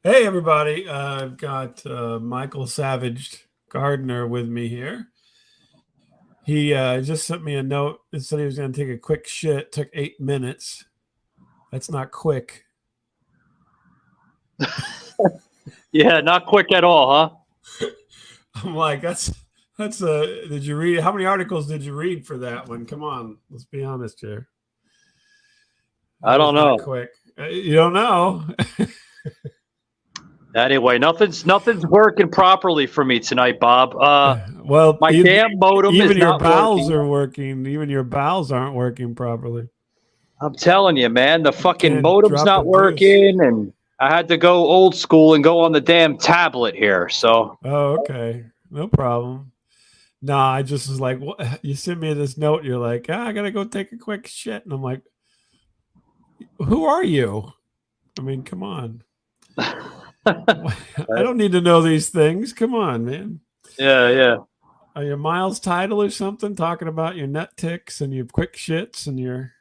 Hey, everybody. I've got Michael Savage Gardner with me here. He just sent me a note and said he was going to take a quick shit. Took 8 minutes. That's not quick. Yeah, not quick at all, huh? I'm like, did you read? How many articles did you read for that one? Come on, let's be honest here. I don't know. Quick. You don't know. Anyway, nothing's working properly for me tonight, Bob. Well, my damn modem even is your not bowels working. are working. Even your bowels aren't working properly. I'm telling you, man, the fucking modem's not working, and I had to go old school and go on the damn tablet here. So. Oh, okay, no problem. No, I just was like, what? You sent me this note. You're like, I gotta go take a quick shit, and I'm like, who are you? I mean, come on. I don't need to know these things. Come on, man. Yeah. Are you Miles Title or something talking about your nut ticks and your quick shits and your?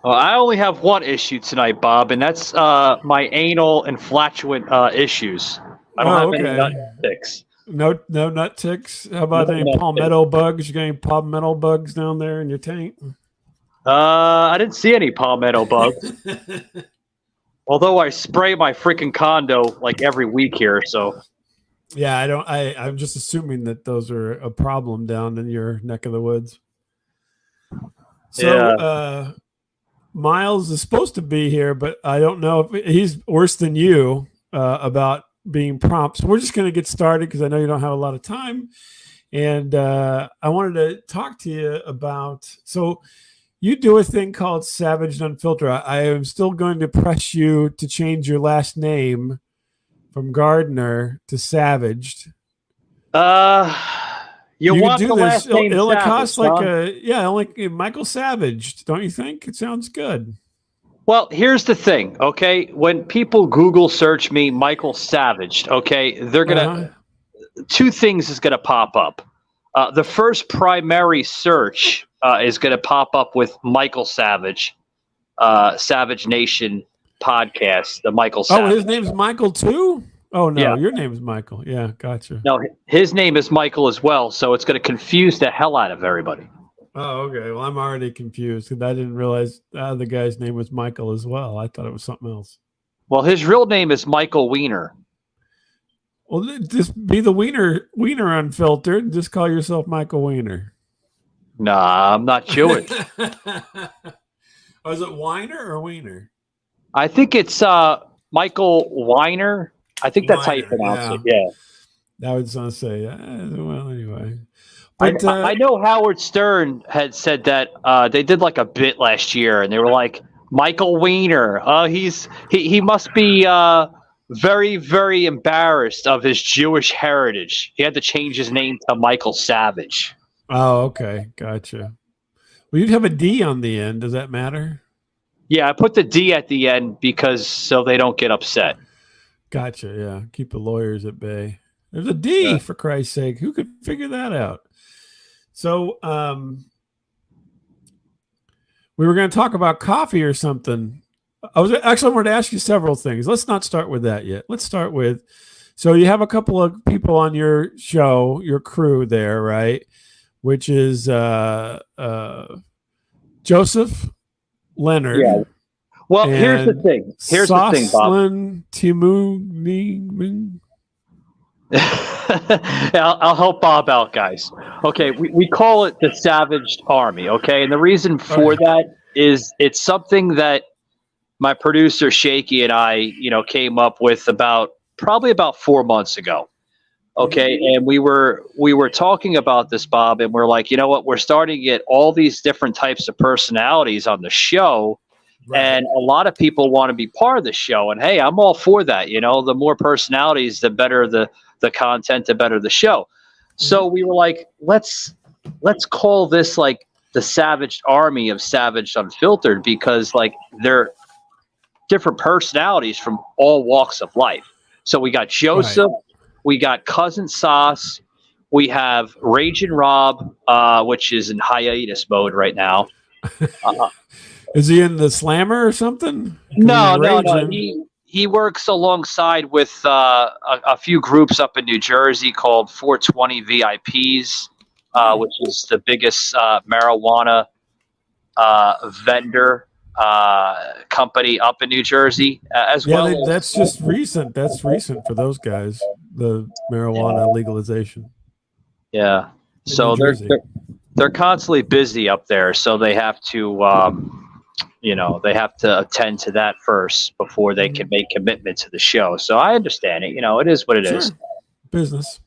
Well, I only have one issue tonight, Bob, and that's my anal and flatulent issues. I don't have any nut ticks. No nut ticks. How about any palmetto bugs? You got any palmetto bugs down there in your tank? I didn't see any palmetto bugs. Although I spray my freaking condo like every week here, so. Yeah, I'm just assuming that those are a problem down in your neck of the woods. So, yeah. Miles is supposed to be here, but I don't know if he's worse than you about being prompt. So we're just going to get started because I know you don't have a lot of time. And I wanted to talk to you about, so you do a thing called Savaged Unfiltered. I am still going to press you to change your last name from Gardner to Savaged. You want do the this. Last name It'll Savage, cost huh? like Michael Savage, don't you think? It sounds good. Well, here's the thing, okay? When people Google search me, Michael Savage, okay, they're gonna two things is gonna pop up. The first primary search is gonna pop up with Michael Savage, Savage Nation podcast, the Michael Savage. Oh, his name's Michael too? Oh, no, yeah. Your name is Michael. Yeah, gotcha. No, his name is Michael as well, so it's going to confuse the hell out of everybody. Oh, okay. Well, I'm already confused because I didn't realize the guy's name was Michael as well. I thought it was something else. Well, his real name is Michael Wiener. Well, just be the Wiener Unfiltered. Just call yourself Michael Wiener. Nah, I'm not Jewish. Oh, is it Weiner or Wiener? I think it's Michael Weiner. I think that's how you pronounce it. Yeah. I was going to say, well, anyway. But, I know Howard Stern had said that they did like a bit last year, and they were like, Michael Wiener. He must be very, very embarrassed of his Jewish heritage. He had to change his name to Michael Savage. Oh, okay. Gotcha. Well, you'd have a D on the end. Does that matter? Yeah, I put the D at the end because so they don't get upset. Gotcha. Yeah. Keep the lawyers at bay. There's a D, for Christ's sake. Who could figure that out? So we were going to talk about coffee or something. I wanted to ask you several things. Let's not start with that yet. Let's start with, so you have a couple of people on your show, your crew there, right? Which is Joseph Leonard. Yeah. Well, here's the thing. The thing, Bob. I'll help Bob out, guys. Okay, we call it the Savaged Army, okay? And the reason for that is it's something that my producer Shaky and I, came up with probably about 4 months ago. Okay, and we were talking about this, Bob, and we're like, you know what? We're starting to get all these different types of personalities on the show. Right. And a lot of people want to be part of the show. And hey, I'm all for that. The more personalities, the better the content, the better the show. So we were like, let's call this like the Savaged Army of Savaged Unfiltered, because like they're different personalities from all walks of life. So we got Joseph, we got Cousin Sauce, we have Raging Rob, which is in hiatus mode right now. Is he in the Slammer or something? No. he works alongside with a few groups up in New Jersey called 420 VIPs, which is the biggest marijuana vendor company up in New Jersey, as well as that's just recent. That's recent for those guys. The marijuana legalization. yeah. In So New Jersey. they're constantly busy up there, so they have to they have to attend to that first before they can make commitment to the show. So I understand it. It is what it is. Business.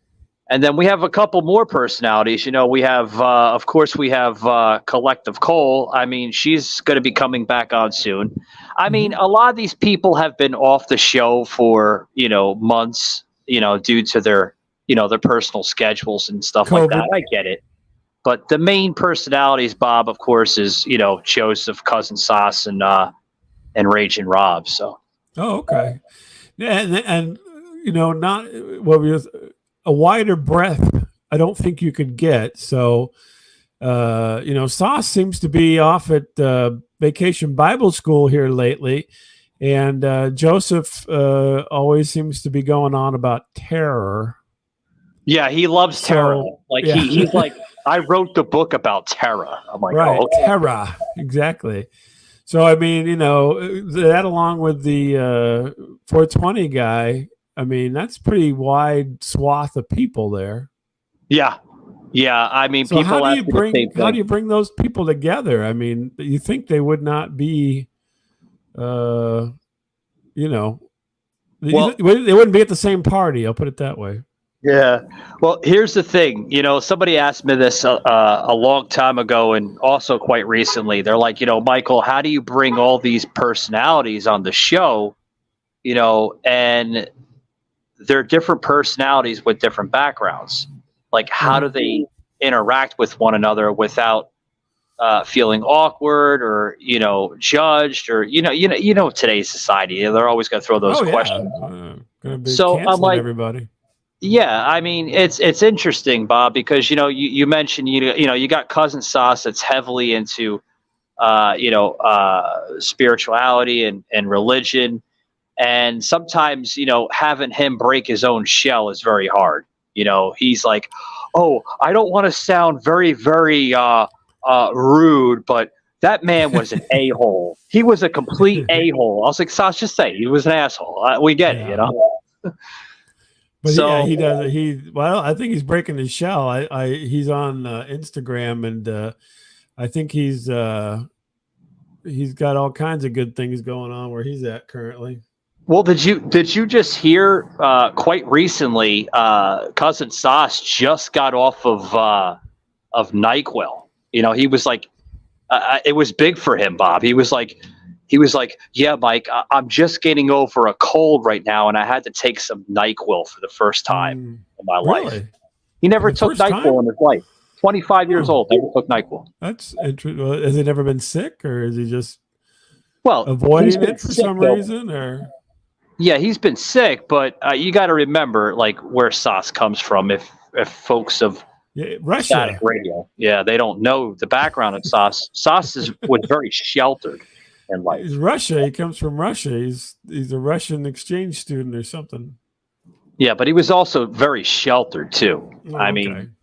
And then we have a couple more personalities. We have, of course, we have Collective Cole. I mean, she's going to be coming back on soon. I mean, a lot of these people have been off the show for, months, due to their, their personal schedules and stuff COVID. like that. I get it. But the main personalities, Bob, of course, is, Joseph, Cousin Sauce, and Raging Rob. So. Oh, okay. And not what we a wider breadth I don't think you could get. So, Sauce seems to be off at Vacation Bible School here lately. And Joseph always seems to be going on about terror. Yeah, he loves terror. He's like, I wrote the book about terror. I'm like, right, oh, okay. Terror. Exactly. So, I mean, that along with the 420 guy, I mean, that's pretty wide swath of people there. Yeah. Yeah. I mean, so people how do you bring those people together? I mean, you think they would not be, they wouldn't be at the same party. I'll put it that way. Yeah. Well, here's the thing. Somebody asked me this a long time ago and also quite recently. They're like, Michael, how do you bring all these personalities on the show? And they're different personalities with different backgrounds. Like, how do they interact with one another without feeling awkward or judged or today's society, they're always going to throw those questions. So I'm like, everybody. Yeah, I mean, it's interesting, Bob, because you mentioned you got Cousin Sauce that's heavily into spirituality and religion, and sometimes having him break his own shell is very hard. He's like, oh, I don't want to sound very, very rude, but that man was an a-hole. He was a complete a-hole. I was like, Sauce, just say he was an asshole. We get it, But so, he does. I think he's breaking his shell. He's on Instagram, and I think he's got all kinds of good things going on where he's at currently. Well, did you just hear quite recently? Cousin Sauce just got off of NyQuil. He was like, it was big for him, Bob. He was like, yeah, Mike, I'm just getting over a cold right now, and I had to take some NyQuil for the first time in my life. He never took NyQuil in his life. 25 years old, never took NyQuil. That's interesting. Has he never been sick, or is he just avoiding it for some reason? Or yeah, he's been sick, but you got to remember where Sauce comes from. If folks of Russia static radio, they don't know the background of Sauce. Sauce was very sheltered. He's Russia. He comes from Russia. He's a Russian exchange student or something. Yeah, but he was also very sheltered too. I mean,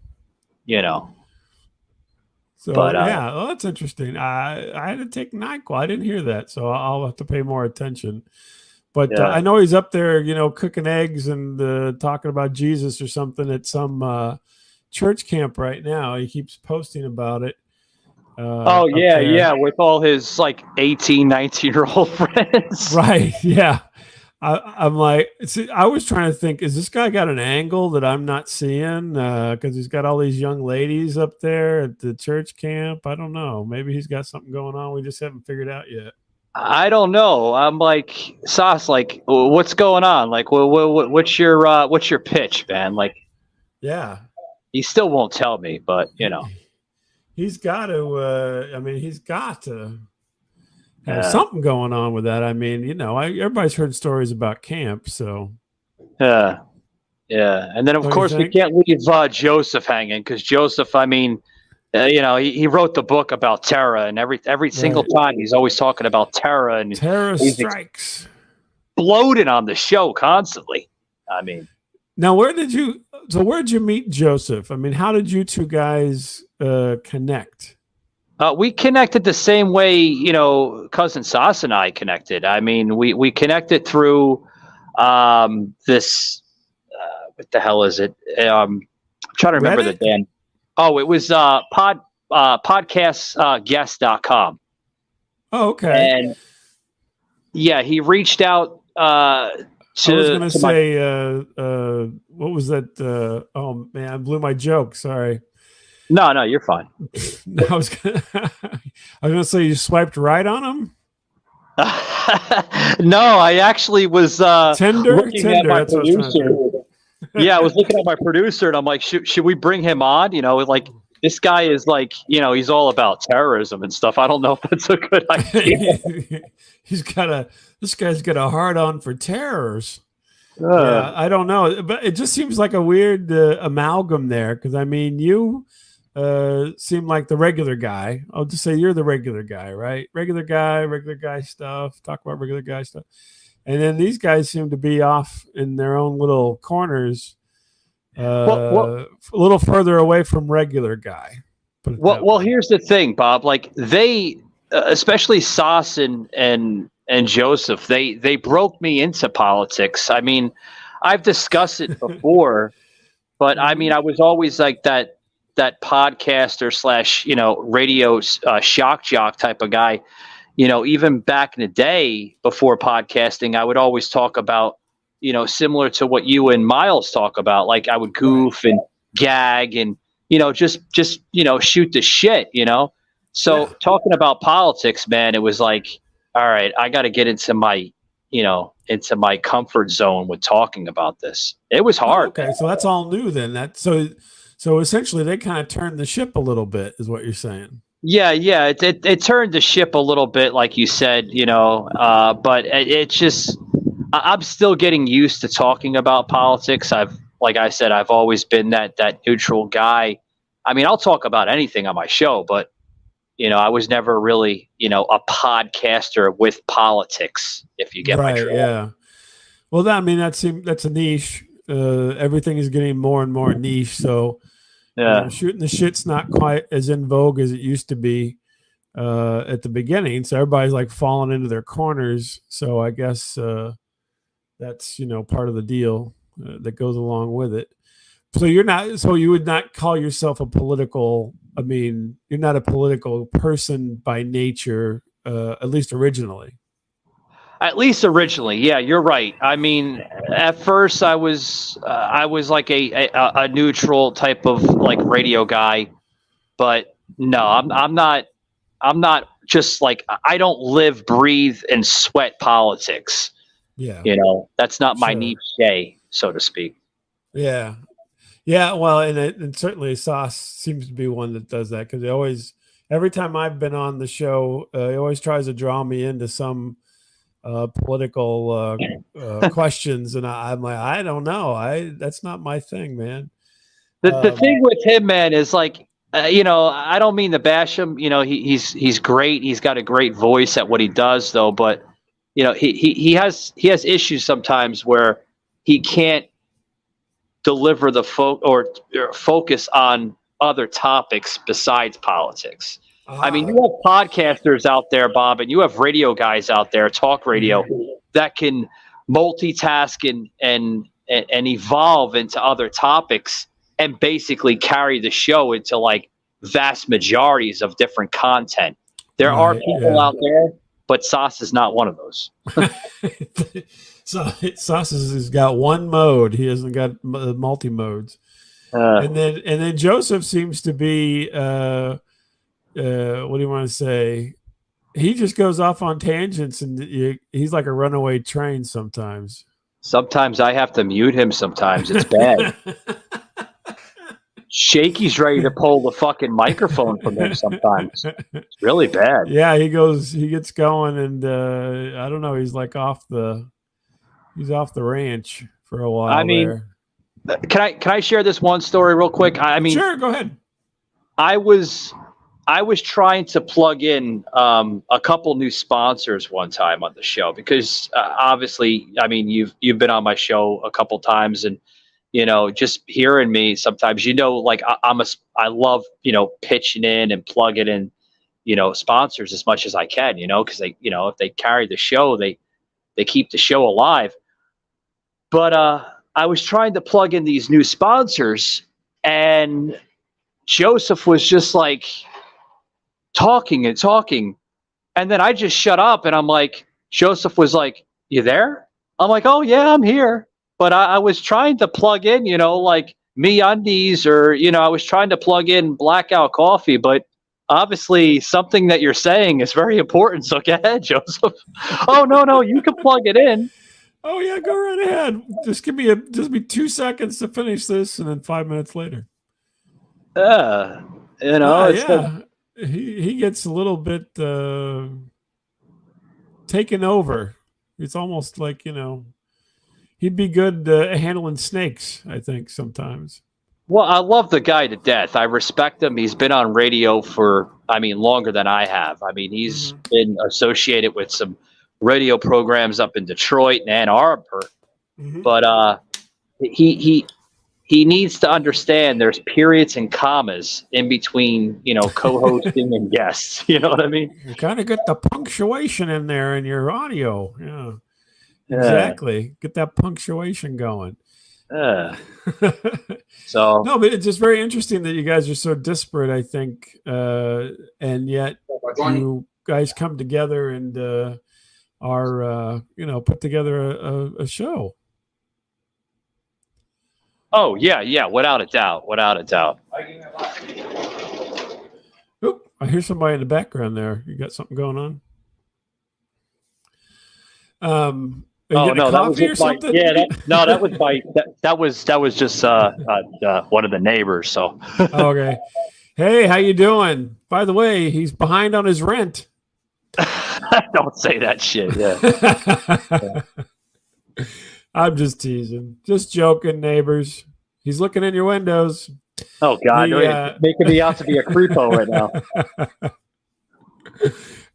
So that's interesting. I had to take NyQuil. I didn't hear that, so I'll have to pay more attention. But I know he's up there, cooking eggs and talking about Jesus or something at some church camp right now. He keeps posting about it. With all his 18, 19-year-old friends. Right, yeah. I'm like, I was trying to think, is this guy got an angle that I'm not seeing? Because he's got all these young ladies up there at the church camp. I don't know. Maybe he's got something going on we just haven't figured out yet. I don't know. I'm like, Sauce, what's going on? What's your pitch, man? Yeah. He still won't tell me, but, He's got to. He's got to have something going on with that. I mean, everybody's heard stories about camp, so. Yeah. And then of course we can't leave Joseph hanging because Joseph. I mean, he wrote the book about terror, and every single time he's always talking about terror and terror strikes. bloated on the show constantly. I mean, now where'd you meet Joseph? I mean, how did you two guys connect? we connected the same way, cousin Sas and I connected. I mean, we connected through this. What the hell is it? I'm trying to remember Reddit? the damn. Oh, it was podcastguest.com. Oh, okay. And yeah, he reached out to. I was going to say, what was that? Oh man, I blew my joke. Sorry. No, you're fine. I was going to say you swiped right on him. No, I actually was Tinder. At my producer. Yeah, I was looking at my producer, and I'm like, should we bring him on? Like this guy is like, he's all about terrorism and stuff. I don't know if that's a good idea. This guy's got a hard on for terrors. Yeah, I don't know, but it just seems like a weird amalgam there. Because I mean, you seem like the regular guy. I'll just say you're the regular guy, right? Regular guy stuff. Talk about regular guy stuff. And then these guys seem to be off in their own little corners, a little further away from regular guy. Well, here's the thing, Bob. Like they, especially Sas and Joseph, they broke me into politics. I mean, I've discussed it before, but I mean, I was always like that podcaster / radio shock jock type of guy. Even back in the day before podcasting, I would always talk about, similar to what you and Miles talk about. Like I would goof and gag and, just shoot the shit, So talking about politics, man, it was like, all right, I got to get into my comfort zone with talking about this. It was hard. Okay. So that's all new then. So essentially they kind of turned the ship a little bit is what you're saying. Yeah, it turned the ship a little bit, like you said, but it's just I'm still getting used to talking about politics. Like I said, I've always been that neutral guy. I mean, I'll talk about anything on my show, but I was never really, a podcaster with politics, if you get my drift. Yeah. Well, that's a niche. Everything is getting more and more niche, so. Yeah, shooting the shit's not quite as in vogue as it used to be at the beginning. So everybody's like falling into their corners. So I guess that's part of the deal that goes along with it. So you would not call yourself a political. I mean, you're not a political person by nature, at least originally. At least originally, yeah, you're right. I mean, at first I was like a neutral type of like radio guy, but no, I'm not just like I don't live, breathe, and sweat politics. Yeah, that's not my niche, so to speak. Yeah. Well, and certainly Sauce seems to be one that does that because every time I've been on the show, he always tries to draw me into some. Political questions, and I'm like, I don't know. That's not my thing, man. The thing with him, man, is like, I don't mean to bash him. He's great. He's got a great voice at what he does, though. But he has issues sometimes where he can't deliver the focus on other topics besides politics. I mean, you have podcasters out there, Bob, and you have radio guys out there, talk radio, that can multitask and evolve into other topics and basically carry the show into like vast majorities of different content. There are people out there, but Sauce is not one of those. So Sauce has got one mode. He hasn't got multi modes. And then Joseph seems to be. What do you want to say? He just goes off on tangents, and he's like a runaway train sometimes. Sometimes I have to mute him. Sometimes it's bad. Shaky's ready to pull the fucking microphone from him sometimes. It's really bad. Yeah, he gets going, and I don't know. He's like off the ranch for a while. I mean, can I share this one story real quick? I mean, sure, go ahead. I was I was trying to plug in a couple new sponsors one time on the show because obviously, I mean, you've been on my show a couple times, and just hearing me sometimes, like I love pitching in and plugging in sponsors as much as I can, because they if they carry the show, they keep the show alive. But I was trying to plug in these new sponsors, and Joseph was just like talking and talking, and then I just shut up, and I'm like, Joseph was like, "You there?" I'm like, "Oh yeah, I'm here." But I was trying to plug in, like MeUndies, or I was trying to plug in Blackout Coffee, but obviously something that you're saying is very important. So go ahead, Joseph. Oh no, you can plug it in. Oh yeah, go right ahead. Just give me 2 seconds to finish this, and then 5 minutes later. Yeah. He gets a little bit taken over. It's almost like he'd be good handling snakes, I think, sometimes. Well, I love the guy to death. I respect him. He's been on radio for, longer than I have. He's been associated with some radio programs up in Detroit and Ann Arbor. But he needs to understand there's periods and commas in between, co-hosting and guests. You know what I mean? You kind of get the punctuation in there in your audio. Yeah. Exactly. Get that punctuation going. So no, but it's just very interesting that you guys are so disparate, I think, and yet you guys come together and are put together a show. Oh yeah, without a doubt. Oop, I hear somebody in the background there. You got something going on? Oh no, that was just my, that was just one of the neighbors. So okay. Hey, how you doing? By the way, he's behind on his rent. Don't say that shit. Yeah. I'm just teasing, just joking, neighbors. He's looking in your windows. Oh God, making me out to be a creepo right now.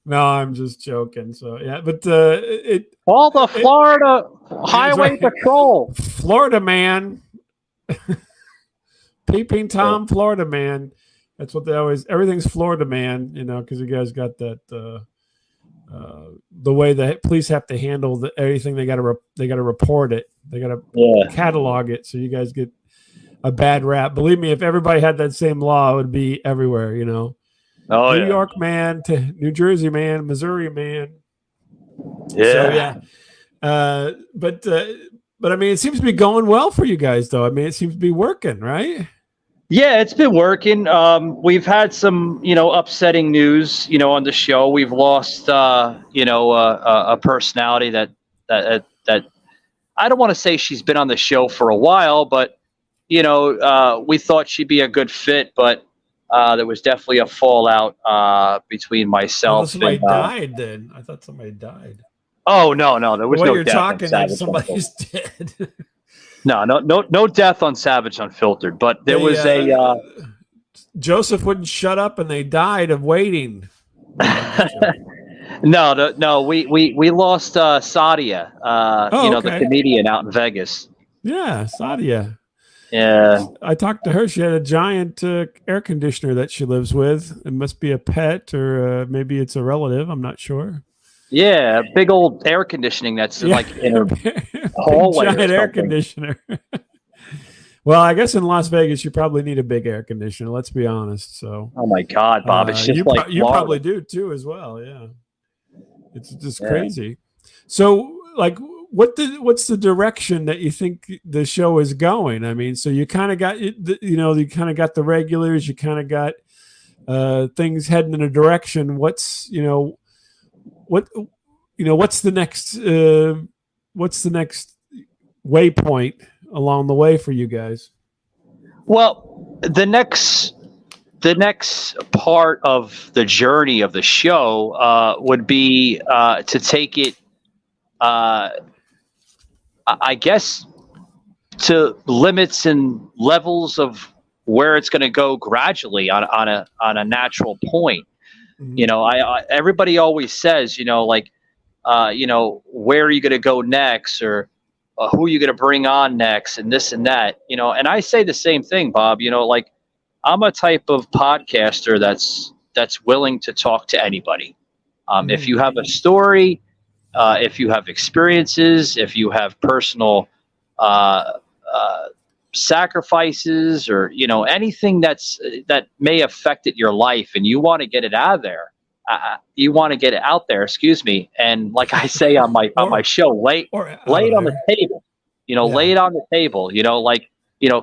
No, I'm just joking. So yeah, but all the Florida Highway Patrol, Florida man, Peeping Tom, Florida man. That's what they always. Everything's Florida man, because you guys got that. The way the police have to handle everything, they got to report it. They got to catalog it. So you guys get a bad rap. Believe me, if everybody had that same law, it would be everywhere. Oh, New York man to New Jersey man, Missouri man. Yeah. So, but it seems to be going well for you guys, though. It seems to be working, right? Yeah, it's been working. We've had some, upsetting news, on the show. We've lost, a personality that I don't want to say she's been on the show for a while, but, we thought she'd be a good fit, but there was definitely a fallout between myself. Somebody died then. I thought somebody died. Oh, no. There was no you're death. Talking like somebody's dead. No death on Savage Unfiltered, but there was Joseph wouldn't shut up, and they died of waiting. No. We lost Sadia, the comedian out in Vegas. Yeah, Sadia. Yeah, I talked to her. She had a giant air conditioner that she lives with. It must be a pet, or maybe it's a relative. I'm not sure. Yeah, big old air conditioning that's like in a hallway. Giant air conditioner. Well, I guess in Las Vegas you probably need a big air conditioner. Let's be honest. So. Oh my God, Bob! It's just you probably do too as well. Yeah, it's just crazy. So, like, what's the direction that you think the show is going? So you kind of got you kind of got the regulars. You kind of got things heading in a direction. What's the next waypoint along the way for you guys? Well, the next part of the journey of the show would be to take it, I guess, to limits and levels of where it's going to go gradually on a natural point. Mhm. I everybody always says, like, where are you going to go next, or who are you going to bring on next, and this and that, and I say the same thing, Bob. Like, I'm a type of podcaster that's willing to talk to anybody. If Mhm. you have a story, if you have experiences, if you have personal uh, uh, sacrifices, or anything that may have affected your life, and you want to get it out of there, you want to get it out there. Excuse me. And like I say on my Or show, lay out it of on the there. table. Lay Yeah. it on the table. Like,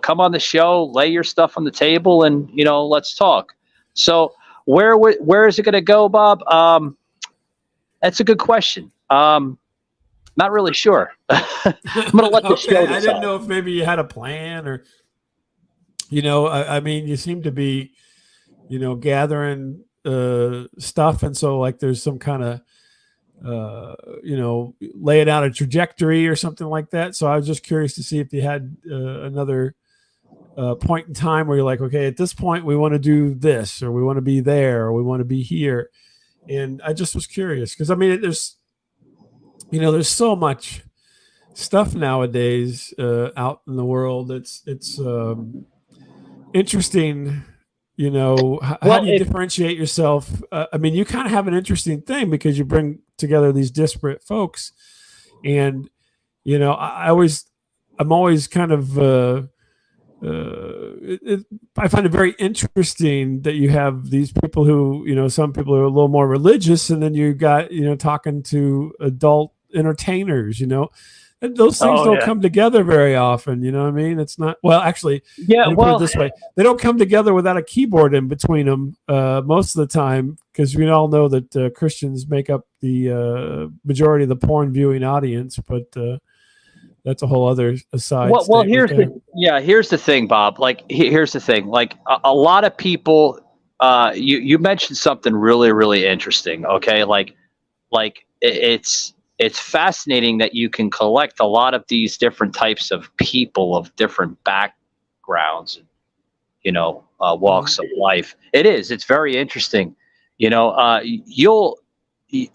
come on the show, lay your stuff on the table, and let's talk. So where is it going to go, Bob? That's a good question. Not really sure. I'm going to let the Okay. show I didn't decide. know if maybe you had a plan, or, I mean, you seem to be, gathering stuff. And so, like, there's some kind of, laying out a trajectory or something like that. So I was just curious to see if you had another point in time where you're like, okay, at this point, we want to do this, or we want to be there, or we want to be here. And I just was curious because, I mean, there's so much stuff nowadays out in the world. It's interesting. How Well, do you differentiate yourself? I mean, you kind of have an interesting thing because you bring together these disparate folks, and I'm always kind of. I find it very interesting that you have these people who, some people are a little more religious, and then you got, talking to adult entertainers, and those things oh don't yeah, come together very often. You know what I mean? It's not, well, actually, yeah. let me put it Well, this way. They don't come together without a keyboard in between them most of the time, because we all know that Christians make up the majority of the porn viewing audience, but that's a whole other aside well. statement there. Here's the thing, Bob. Like, here's the thing. Like, a lot of people. You mentioned something really really interesting. Okay, it's fascinating that you can collect a lot of these different types of people of different backgrounds, and Mhm. walks of life. It's very interesting. You'll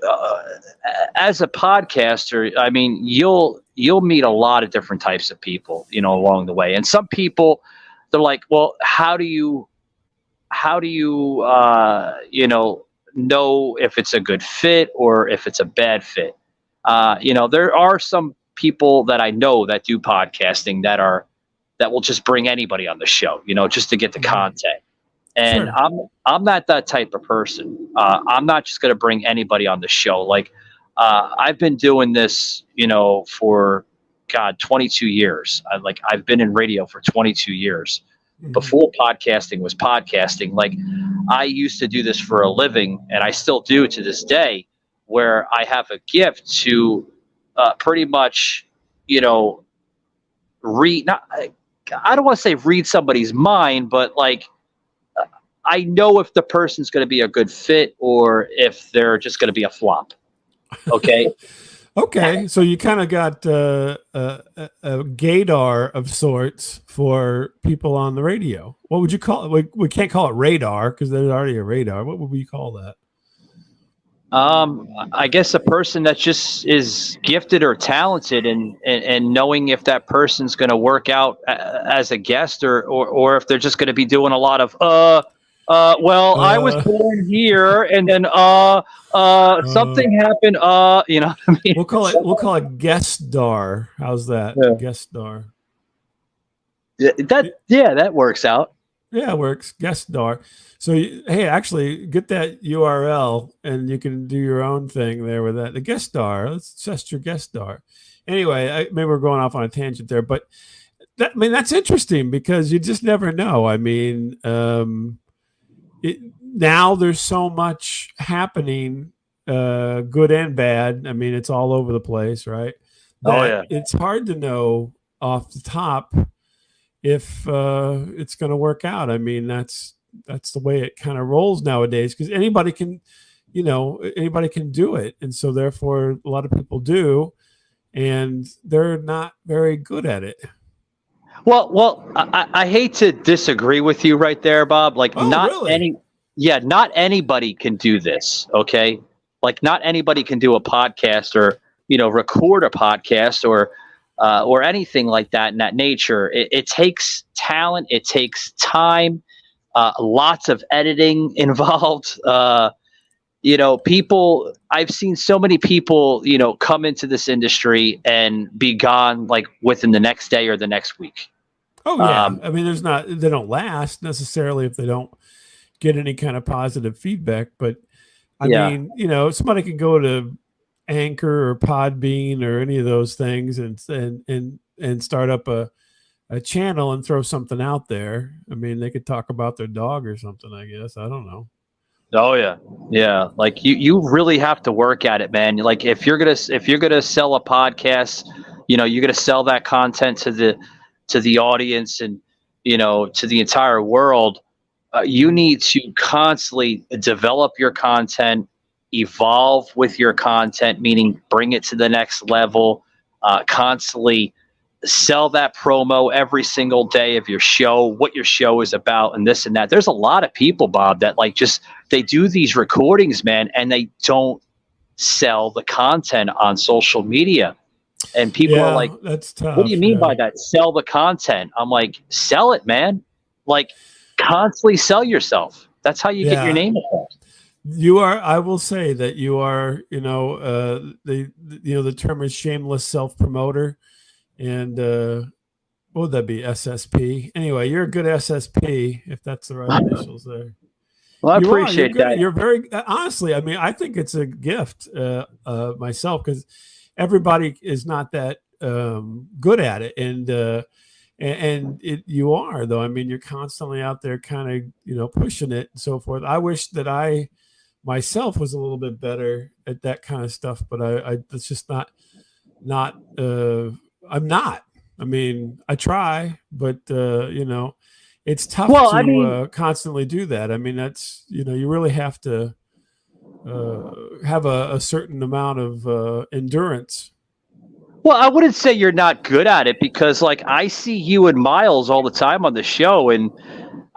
uh, as a podcaster, I mean, you'll meet a lot of different types of people, along the way. And some people, they're like, well, how do you know if it's a good fit or if it's a bad fit? There are some people that I know that do podcasting that will just bring anybody on the show, just to get the Mhm. content. And Sure. I'm not that type of person. I'm not just going to bring anybody on the show. Like, I've been doing this, for, God, 22 years. I've been in radio for 22 years. Mhm. Before podcasting was podcasting, like, I used to do this for a living, and I still do to this day, where I have a gift to pretty much, you know, read. Not, I don't want to say read somebody's mind, but like, I know if the person's going to be a good fit or if they're just going to be a flop. Okay. Okay, so you kind of got a gaydar of sorts for people on the radio. What would you call it? We can't call it radar because there's already a radar. What would we call that? I guess a person that just is gifted or talented, and knowing if that person's going to work out as a guest, or if they're just going to be doing a lot of well, I was Uh, born here, and then uh, something happened, what I mean? we'll call it guest star. How's that? Yeah. Guest star. That works out. Yeah, it works. Guest star. So, hey, actually, get that URL and you can do your own thing there with that. The guest star. Let's test your guest star. Anyway, maybe we're going off on a tangent there, but that's interesting because you just never know. I mean, now there's so much happening, good and bad. I mean, it's all over the place, right? Oh That yeah. it's hard to know off the top if it's going to work out. I mean, that's the way it kind of rolls nowadays because anybody can do it, and so therefore a lot of people do, and they're not very good at it. Well, I hate to disagree with you right there, Bob. Like, Oh, really? not anybody can do this. Okay, like not anybody can do a podcast or record a podcast or anything like that in that nature. It takes talent. It takes time. Lots of editing involved. People, I've seen so many people, come into this industry and be gone like within the next day or the next week. Oh, yeah. I mean, they don't last necessarily if they don't get any kind of positive feedback. But I Yeah. mean, somebody can go to Anchor or Podbean or any of those things and start up a channel and throw something out there. I mean, they could talk about their dog or something, I guess. I don't know. Oh yeah. Yeah. Like you really have to work at it, man. Like if you're gonna sell a podcast, you're gonna sell that content to the audience and to the entire world. You need to constantly develop your content, evolve with your content, meaning bring it to the next level, constantly sell that promo every single day of your show, what your show is about, and this and that. There's a lot of people, Bob, that like just they do these recordings, man, and they don't sell the content on social media. And people are like, that's tough. what do you mean by that? Sell the content. I'm like, sell it, man. Like constantly sell yourself. That's how you get your name across. You are. I will say that you are. The term is shameless self promoter, and what would that be? SSP. Anyway, you're a good SSP if that's the right initials there. Well, I appreciate that. You're very honestly. I mean, I think it's a gift myself because everybody is not that good at it, and you are though. I mean, you're constantly out there, kind of pushing it and so forth. I wish that I myself was a little bit better at that kind of stuff, but I it's just not. I'm not. I mean, I try, but it's tough to constantly do that. I mean, that's you really have to have a certain amount of endurance. Well, I wouldn't say you're not good at it because, like, I see you and Miles all the time on the show, and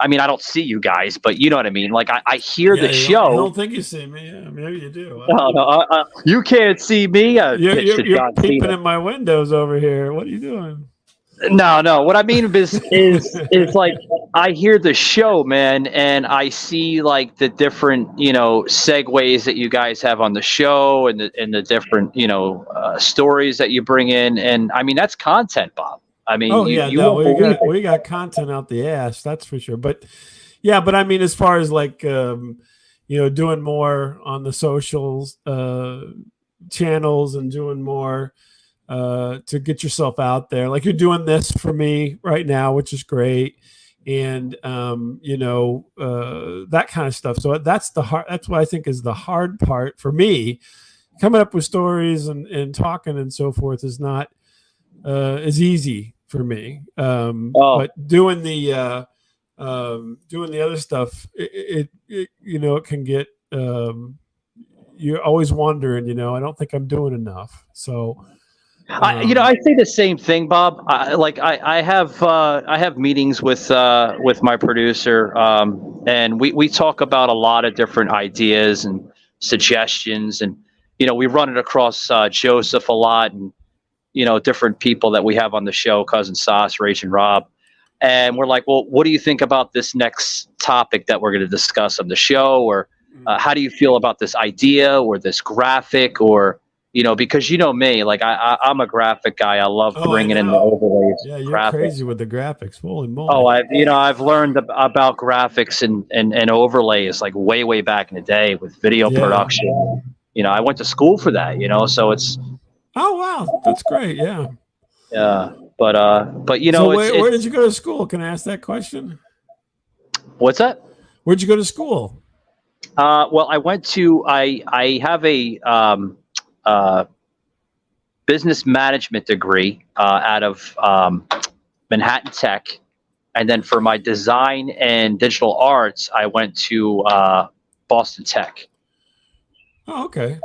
I mean, I don't see you guys, but you know what I mean. Like, I hear the show. I don't think you see me. Yeah, maybe you do. No, you can't see me. You're peeping in my windows over here. What are you doing? No. What I mean is like I hear the show, man, and I see like the different segues that you guys have on the show and the different stories that you bring in, and I mean that's content, Bob. I mean, we got content out the ass, that's for sure. But I mean, as far as like doing more on the socials channels and doing more. To get yourself out there, like you're doing this for me right now, which is great, and that kind of stuff. So that's what I think is the hard part for me. Coming up with stories and talking and so forth is not as easy for me. But doing the other stuff, it can get. You're always wondering, I don't think I'm doing enough. So. I say the same thing, Bob. I have meetings with my producer, and we talk about a lot of different ideas and suggestions, and we run it across Joseph a lot, and different people that we have on the show, Cousin Sauce, Rage and Rob, and we're like, well, what do you think about this next topic that we're going to discuss on the show, or how do you feel about this idea or this graphic, or because me, like I'm a graphic guy. I love bringing in the overlays. Yeah, you're crazy with the graphics. Holy moly! Oh, I've learned about graphics and overlays like way back in the day with video production. I went to school for that. So it's. Oh wow, that's great. Yeah. Yeah, but So where did you go to school? Can I ask that question? What's that? Where'd you go to school? Well, I went to. I have a. Business management degree out of Manhattan Tech, and then for my design and digital arts, I went to Boston Tech. Oh, okay.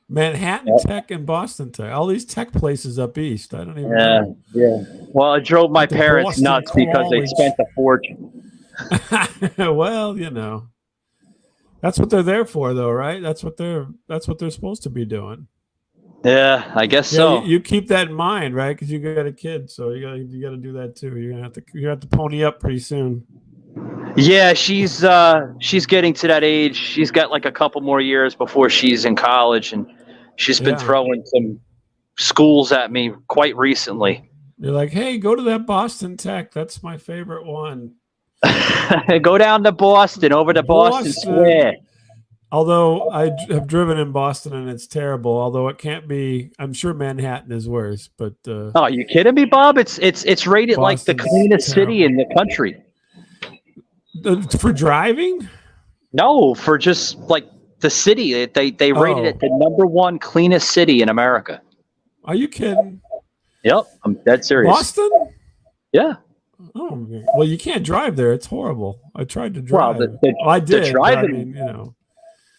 Manhattan Yep. Tech and Boston Tech. All these tech places up east. I don't even Yeah, know. yeah. Well, it drove my Went to parents Boston nuts because they College. spent a fortune. Well, that's what they're there for, though, right? That's what they're supposed to be doing. Yeah, I guess Yeah, so. you keep that in mind, right? Because you got a kid, so you got to do that too. You have to pony up pretty soon. Yeah, she's getting to that age. She's got like a couple more years before she's in college, and she's been Yeah, throwing some schools at me quite recently. you're like, hey, go to that Boston Tech. That's my favorite one. Go down to Boston, over to Boston Boston. Square. Although have driven in Boston and it's terrible. Although it can't be, I'm sure Manhattan is worse, but Oh, are you kidding me, Bob? It's rated like the Boston's cleanest city terrible. in the country. For driving? No, for just like the city, they rated it Oh, the number one cleanest city in America. are you kidding? Yep, I'm dead serious. Boston? Yeah. Oh, well, you can't drive there. It's horrible. I tried to Well, drive. Well, I the did, but I driving mean,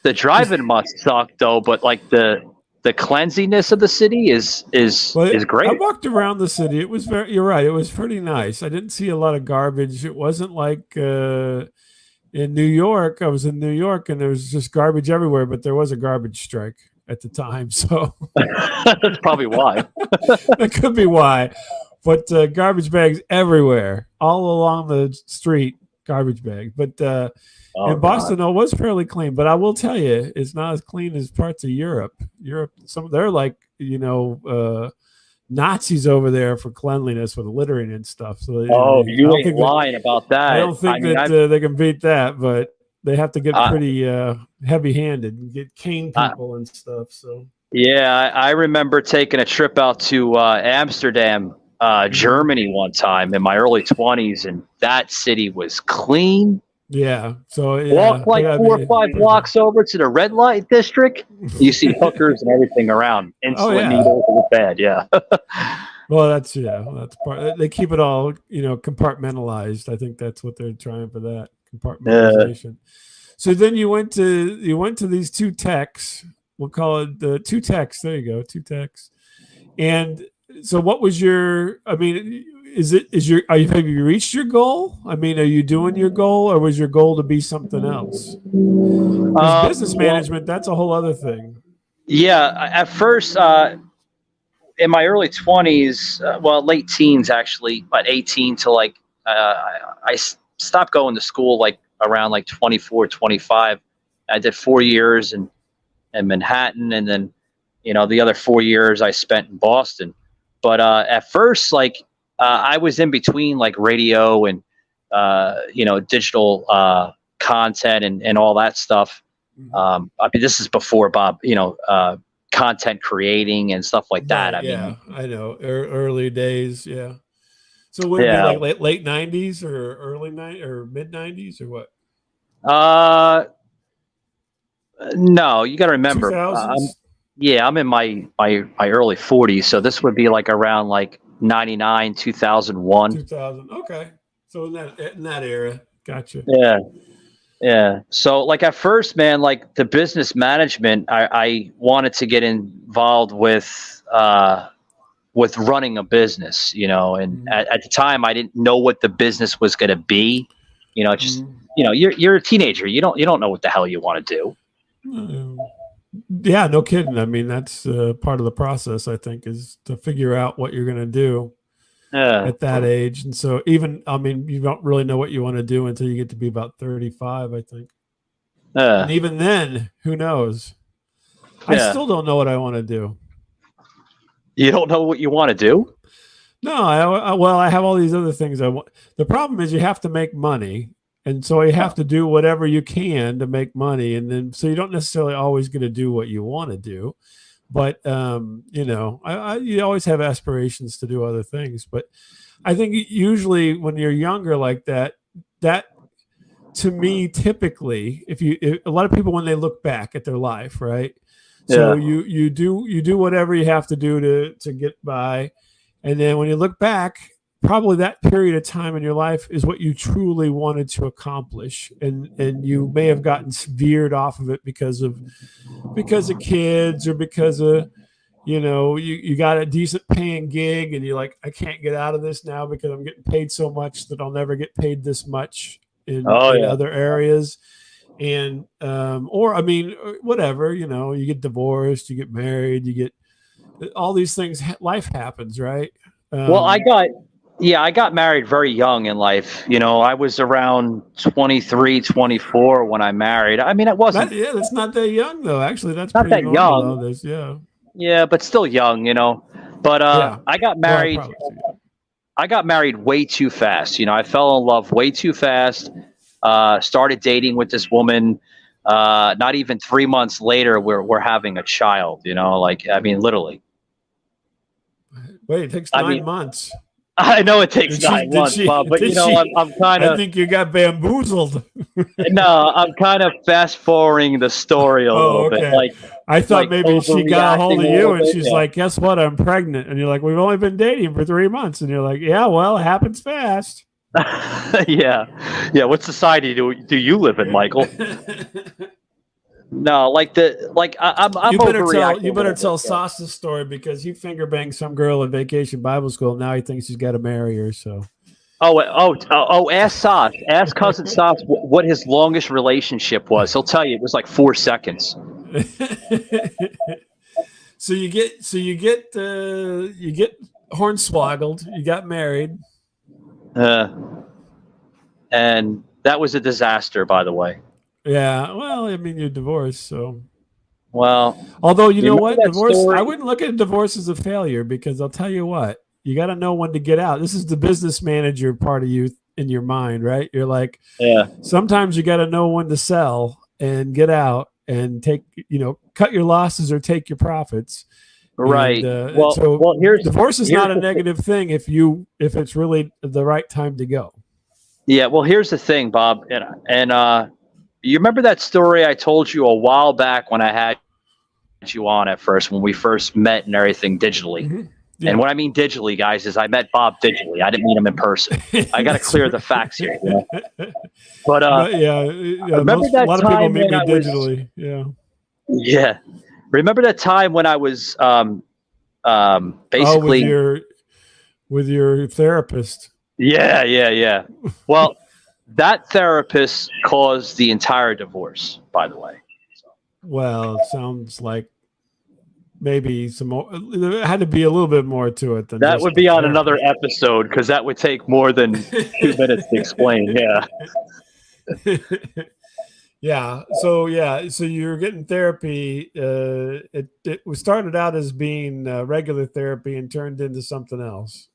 the just driving must suck though, but like the cleanliness of the city well, is I great. walked around the city. It was very. You're right. It was pretty nice. I didn't see a lot of garbage. It wasn't like in New York. I was in New York, and there was just garbage everywhere. But there was a garbage strike at the time, so That's probably why. that could be why. But garbage bags everywhere, all along the street, garbage bags. But Oh in God. Boston, though, it was fairly clean. But I will tell you, it's not as clean as parts of Europe. Europe, they're like Nazis over there for cleanliness with littering and stuff. So Oh, I you don't ain't think that lying about I that. don't I think mean, that they can beat that. But they have to get I, pretty heavy-handed and get cane I people and stuff. So yeah, I remember taking a trip out to Amsterdam, mhm. Germany one time in my early 20s, and that city was clean. Yeah. So Walk yeah, like I 4 or 5 mean, blocks over to the red light district. You see hookers and everything around. oh Insulin yeah. needles. It was bad. Yeah. Well, that's part. They keep it all compartmentalized. I think that's what they're trying for that uh, compartmentalization. So then you went to these two techs. We'll call it the two techs. There you go, two techs. And so, what was your? I mean, have you reached your goal? I mean, are you doing your goal, or was your goal to be something else? Because business well, management, that's a whole other thing. yeah. At first, in my early 20s, well, late teens actually, about 18 to like, I stopped going to school like around like 24, 25. I did 4 years in Manhattan, and then the other 4 years I spent in Boston. But at first, like I was in between like radio and digital content and all that stuff. Mhm. I mean, this is before Bob, content creating and stuff like that. Right. I mean, Yeah, I know. Early days. Yeah. So would it be yeah. like late '90s or early night or mid '90s or what? Uh, no, you got to remember. 2000s, Yeah, I'm in my early 40s, so this would be like around like 99, 2001. 2000. Okay. So in that era, gotcha. Yeah. Yeah. So like at first, man, like the business management, I wanted to get involved with running a business, and Mhm. at the time I didn't know what the business was going to be. Just Mhm. you're a teenager. You don't know what the hell you want to do. Uh, yeah, no kidding. I mean, that's part of the process. I think is to figure out what you're going to do Yeah. at that age. And so even, I mean, you don't really know what you want to do until you get to be about 35, I think. And Yeah. even then, who knows? I Yeah. still don't know what I want to do. You don't know what you want to do. No, well, I have all these other things I want. The problem is you have to make money, and so you have to do whatever you can to make money, and then so you don't necessarily always get to do what you want to do. But you always have aspirations to do other things. But I think usually when you're younger like that, that to me typically, if a lot of people when they look back at their life, right? So Yeah. you do whatever you have to do to get by, and then when you look back, probably that period of time in your life is what you truly wanted to accomplish, and you may have gotten veered off of it because of kids, or because of, you got a decent paying gig and you're like, I can't get out of this now because I'm getting paid so much that I'll never get paid this much in other areas. And or I mean, whatever, you get divorced, you get married, you get all these things. Life happens, right? Well, I got married very young in life. I was around 23, 24 when I married. I mean, it wasn't. That's not that young though. Actually, that's not pretty that normal. young. Yeah. Yeah, but still young, But I got married. I got married way too fast. I fell in love way too fast. Started dating with this woman. Not even 3 months later, we're having a child. Literally. Wait, it takes 9 months. I know it takes 9 months, Bob, but I'm kind of. I think you got bamboozled. No, I'm kind of fast forwarding the story a little bit. Like, I thought maybe she got a hold of you and she's like, "Guess what? I'm pregnant." And you're like, "We've only been dating for 3 months." And you're like, "Yeah, well, it happens fast." Yeah. What society do you live in, Michael? No, I'm you better tell Sauce's story, because he finger banged some girl in Vacation Bible School. Now he thinks he's got to marry her. So. Ask Sauce. Ask cousin Sauce what his longest relationship was. He'll tell you it was like 4 seconds. So you get hornswoggled. You got married. And that was a disaster, by the way. Yeah, well, I mean, you're divorced, so. Well, although you know what, divorce, I wouldn't look at divorce as a failure, because I'll tell you what, you got to know when to get out. This is the business manager part of you in your mind, right? You're like, sometimes you got to know when to sell and get out and take, cut your losses or take your profits. Right. And, divorce is not a negative thing if it's really the right time to go. Yeah. Well, here's the thing, Bob, and you remember that story I told you a while back when I had you on at first, when we first met and everything digitally. Mm-hmm. Yeah. And what I mean digitally, guys, is I met Bob digitally. I didn't meet him in person. I got to clear the facts here. But remember that a lot of people meet me digitally. Yeah. Remember that time when I was basically with your therapist. Yeah. Well, that therapist caused the entire divorce, by the way. Well, it sounds like maybe some more. There had to be a little bit more to it than that. Would be on another episode, because that would take more than 2 minutes to explain. Yeah. So you're getting therapy. It started out as being regular therapy and turned into something else.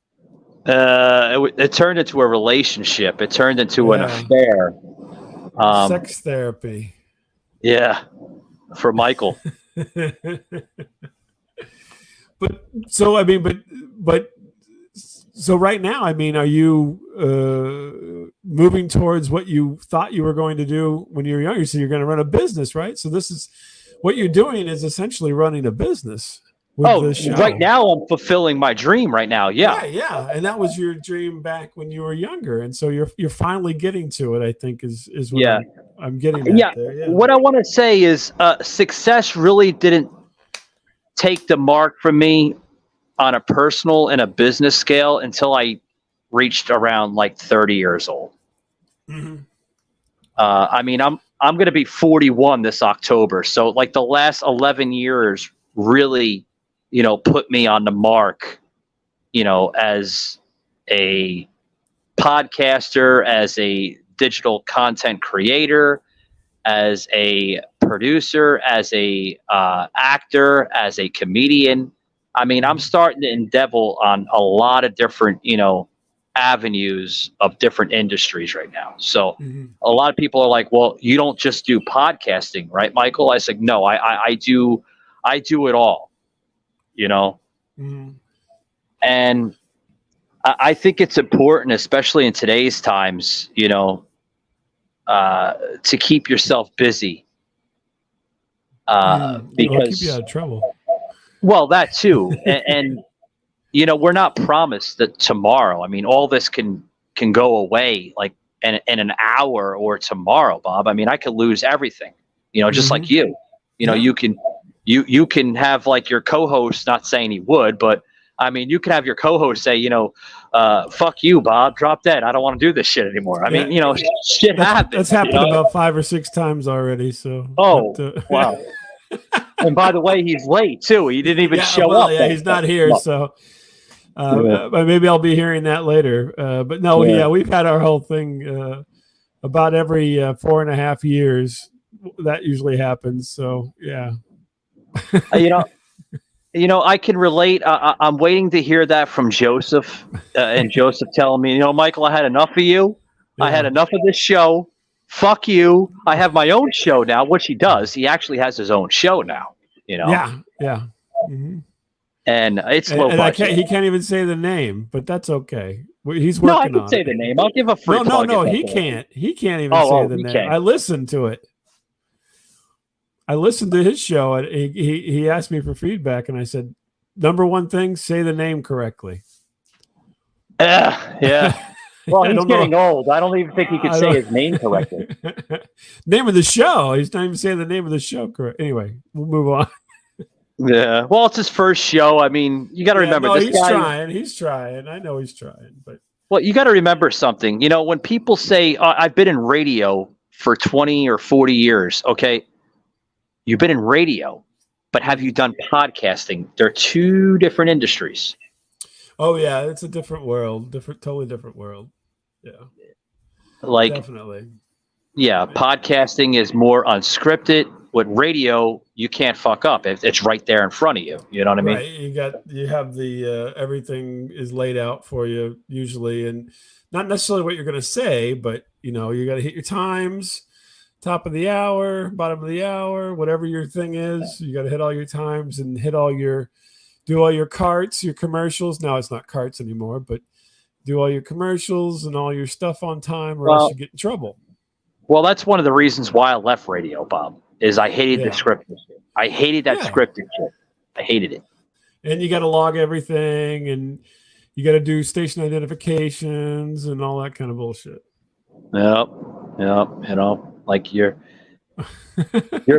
It turned into a relationship. It turned into an affair. Sex therapy. Yeah, for Michael. But so right now, I mean, are you moving towards what you thought you were going to do when you were younger? So you're going to run a business, right? So this is what you're doing, is essentially running a business. Right now I'm fulfilling my dream right now. Yeah. And that was your dream back when you were younger. And so you're finally getting to it, I think is what I'm getting at there. Yeah. What I want to say is success really didn't take the mark from me on a personal and a business scale until I reached around like 30 years old. Mm-hmm. I mean, I'm going to be 41 this October. So like the last 11 years really, put me on the mark, as a podcaster, as a digital content creator, as a producer, as a actor, as a comedian. I mean, I'm starting to endeavor on a lot of different, avenues of different industries right now. So a lot of people are like, well, you don't just do podcasting, right, Michael? I said, no, I do it all. And I think it's important, especially in today's times, to keep yourself busy. Because it'll keep you out of trouble. Well, that too. and we're not promised that tomorrow. I mean, all this can go away like in an hour or tomorrow, Bob. I mean, I could lose everything. Just like you. You can have like your co-host, not saying he would, but I mean, you can have your co-host say, fuck you, Bob, drop dead. I don't want to do this shit anymore. I mean, shit happens. That's happened about 5 or 6 times already. So, wow. And by the way, he's late too. He didn't even show up. Yeah, he's not here. So maybe I'll be hearing that later. But no, we've had our whole thing about every 4.5 years. That usually happens. So, yeah. I can relate. I'm waiting to hear that from Joseph, and Joseph telling me, Michael, I had enough of you. Yeah. I had enough of this show. Fuck you. I have my own show now, which he does. He actually has his own show now. Yeah. Mm-hmm. And it's low budget. He can't even say the name, but that's okay. He's working on it. No, I can say the name. I'll give a free plug. No, he can't. He can't even say the name. I listened to it. I listened to his show, and he asked me for feedback, and I said, number one thing, say the name correctly. Yeah. Well, he's getting old. I don't even think he could say his name correctly. Name of the show. He's not even saying the name of the show correct. Anyway, we'll move on. Yeah. Well, it's his first show. I mean, you got to remember this guy. He's trying. I know he's trying, but. Well, you got to remember something. When people say, I've been in radio for 20 or 40 years, okay? You've been in radio, but have you done podcasting? They're two different industries. Oh yeah, it's a different world, totally different world. Yeah, definitely. Yeah, podcasting is more unscripted. With radio, you can't fuck up. It's right there in front of you. You know what I mean? Right. You have the everything is laid out for you usually, and not necessarily what you're going to say, but you got to hit your times. Top of the hour, bottom of the hour, whatever your thing is, you got to hit all your times and do all your carts, your commercials. Now it's not carts anymore, but do all your commercials and all your stuff on time, or else you get in trouble. Well, that's one of the reasons why I left radio, Bob, is I hated the scripted shit. I hated that scripted shit. I hated it. And you got to log everything, and you got to do station identifications and all that kind of bullshit. Yep. Like you're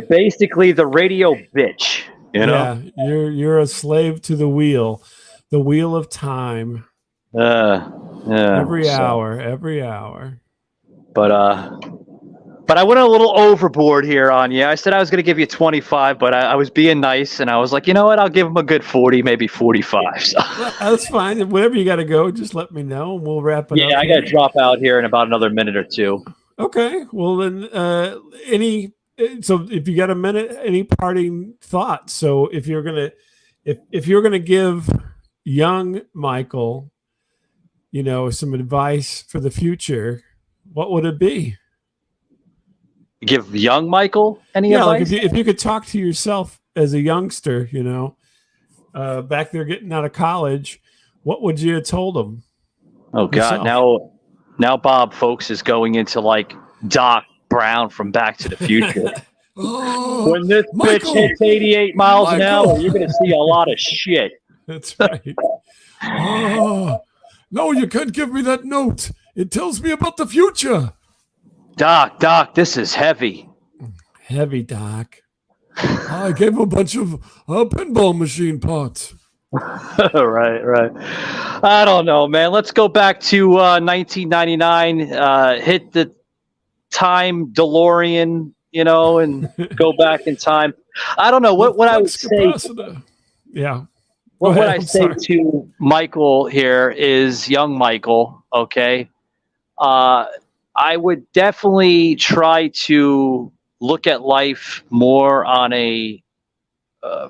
basically the radio bitch, Yeah, you're a slave to the wheel of time. Every hour. But I went a little overboard here on you. I said I was going to give you 25, but I was being nice, and I was like, you know what? I'll give him a good 40, maybe 45. So. Well, that's fine. Whenever you got to go, just let me know, and we'll wrap it up. Yeah, I got to drop out here in about another minute or two. Okay. Well, then, so if you got a minute, any parting thoughts? So if you're gonna give young Michael, some advice for the future, what would it be? Give young Michael any advice? Like if you could talk to yourself as a youngster, back there getting out of college, what would you have told him? Oh God, now Bob, folks, is going into like Doc Brown from Back to the Future. When this bitch hits 88 miles an hour, you're going to see a lot of shit. That's right. No, you can't give me that note. It tells me about the future. Doc, this is heavy. Heavy, Doc. I gave him a bunch of pinball machine parts. Right. I don't know, man. Let's go back to 1999. Hit the time DeLorean, and go back in time. I don't know what I would say. Yeah. What would I say to Michael here is young Michael. Okay. I would definitely try to look at life more on a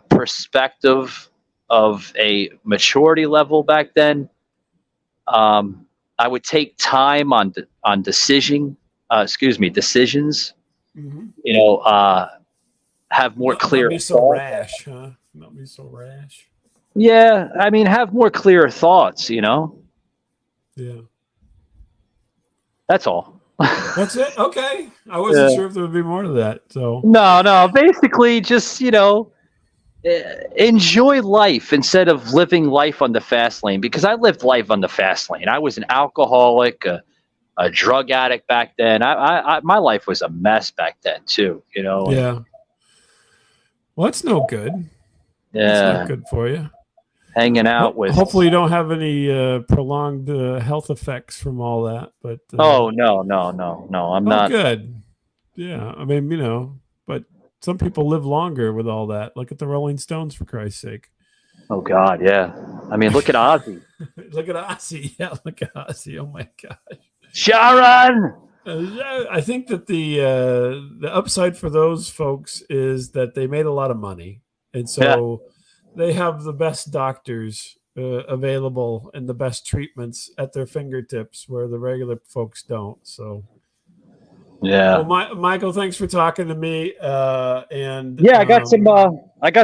perspective of a maturity level back then. I would take time on decisions. Mm-hmm. Have more clear. Not be so rash, huh? Not be so rash. Yeah, I mean, have more clear thoughts. Yeah. That's all. That's it. Okay, I wasn't sure if there would be more to that. So no. Basically, just enjoy life instead of living life on the fast lane, because I lived life on the fast lane. I was an alcoholic, a drug addict back then. My life was a mess back then too, you know. And, Yeah. Well, that's no good. That's not yeah, good for you. hanging out with. Hopefully, you don't have any prolonged health effects from all that. But Oh no, I'm not. good. Yeah, I mean, but some people live longer with all that. Look at the Rolling Stones, for Christ's sake. Oh God, yeah. I mean, look at Ozzy. Look at Ozzy. Yeah, look at Ozzy. Oh my God. Sharon. I think that the upside for those folks is that they made a lot of money, and so they have the best doctors available and the best treatments at their fingertips, where the regular folks don't. So, yeah. Well, Michael, thanks for talking to me. And yeah, I got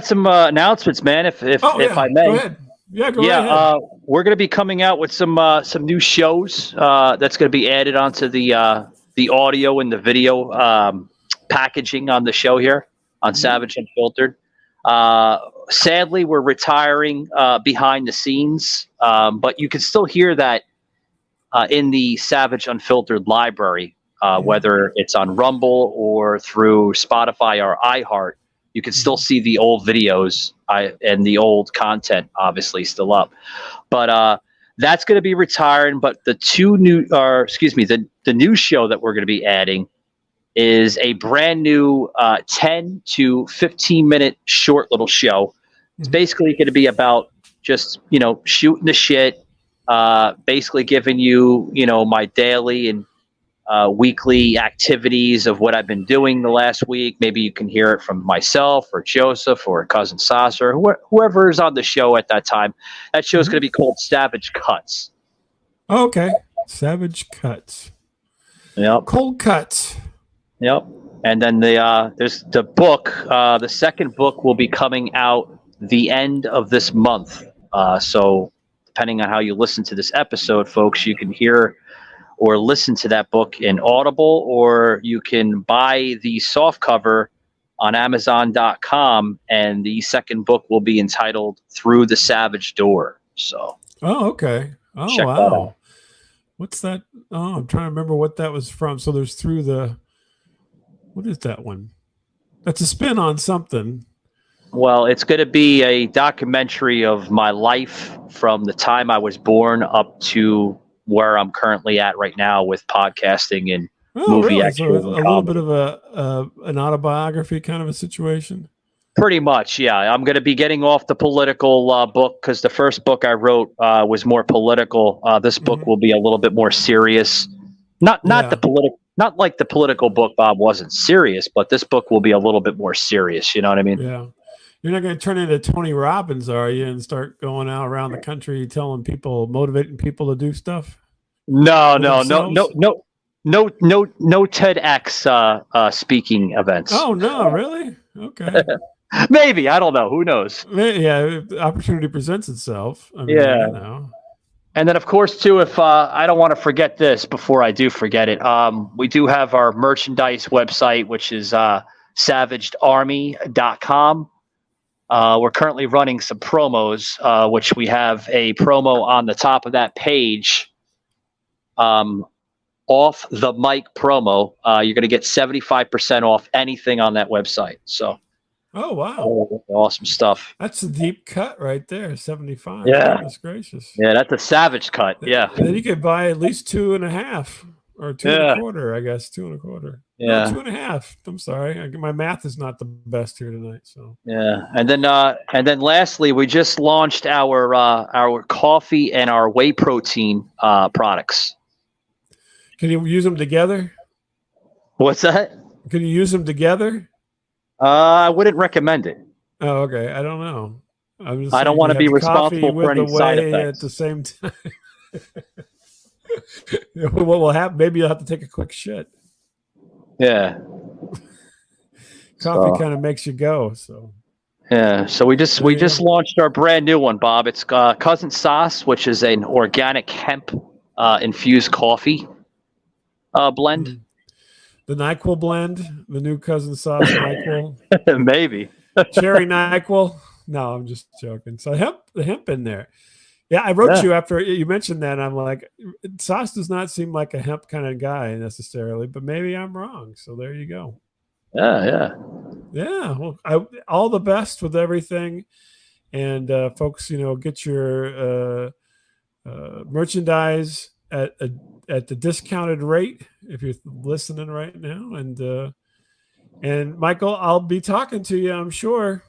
some announcements, man. If I may, go ahead. Yeah, go right ahead. We're going to be coming out with some new shows that's going to be added onto the audio and the video packaging on the show here on Savage Unfiltered. Sadly, we're retiring behind the scenes, but you can still hear that in the Savage Unfiltered library, whether it's on Rumble or through Spotify or iHeart. You can still see the old videos and the old content, obviously, still up. But that's going to be retiring. But the the new show that we're going to be adding is a brand new 10 to 15 minute short little show. It's basically going to be about just, shooting the shit, basically giving you, my daily and weekly activities of what I've been doing the last week. Maybe you can hear it from myself or Joseph or Cousin Sasser, whoever is on the show at that time. That show is going to be called Savage Cuts. Oh, okay. Savage Cuts. Yep. Cold Cuts. Yep. And then there's the book. The second book will be coming out the end of this month. So depending on how you listen to this episode, folks, you can hear or listen to that book in Audible, or you can buy the soft cover on Amazon.com, and the second book will be entitled Through the Savage Door. So. Oh, okay. Oh, check wow. that out. What's that? Oh, I'm trying to remember what that was from. So there's Through the. What is that one? That's a spin on something. Well, it's going to be a documentary of my life from the time I was born up to where I'm currently at right now with podcasting and movie really? So extras. a little bit of an autobiography kind of a situation. Pretty much, yeah. I'm going to be getting off the political book, because the first book I wrote was more political. This book will be a little bit more serious. Not like the political book, Bob, wasn't serious, but this book will be a little bit more serious. You know what I mean? Yeah. You're not going to turn into Tony Robbins, are you, and start going out around the country telling people, motivating people to do stuff? No TEDx speaking events. Oh no, really? Okay. Maybe, I don't know. Who knows? Yeah, the opportunity presents itself. I mean, yeah. And then, of course, too, if I don't want to forget this before I do forget it, we do have our merchandise website, which is SavagedArmy.com. We're currently running some promos, which we have a promo on the top of that page. Off the mic promo, you're going to get 75% off anything on that website. So, oh wow, awesome stuff. That's a deep cut right there, 75. Yeah, goodness gracious. Yeah, that's a savage cut. Yeah, and then you could buy at least 2.5 or 2.25. I guess 2.25. Yeah, no, 2.5. I'm sorry, my math is not the best here tonight. So yeah, and then lastly, we just launched our coffee and our whey protein products. Can you use them together? What's that? Can you use them together? I wouldn't recommend it. Oh, okay. I don't know. I don't want to be responsible for any side effects at the same time. What will happen? Maybe you'll have to take a quick shit. Yeah. Coffee kind of makes you go. So. Yeah. So we just launched our brand new one, Bob. It's Cousin Sauce, which is an organic hemp infused coffee blend. The NyQuil blend, the new Cousin Sauce NyQuil. Maybe. Cherry NyQuil. No, I'm just joking. So the hemp in there. Yeah, I wrote you after you mentioned that. And I'm like, Sauce does not seem like a hemp kind of guy necessarily, but maybe I'm wrong. So there you go. Yeah. Well, all the best with everything, and folks, get your merchandise at the discounted rate if you're listening right now. And Michael, I'll be talking to you, I'm sure.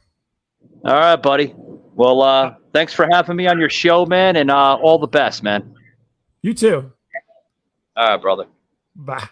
All right, buddy. Well, thanks for having me on your show, man, and all the best, man. You too. All right, brother. Bye.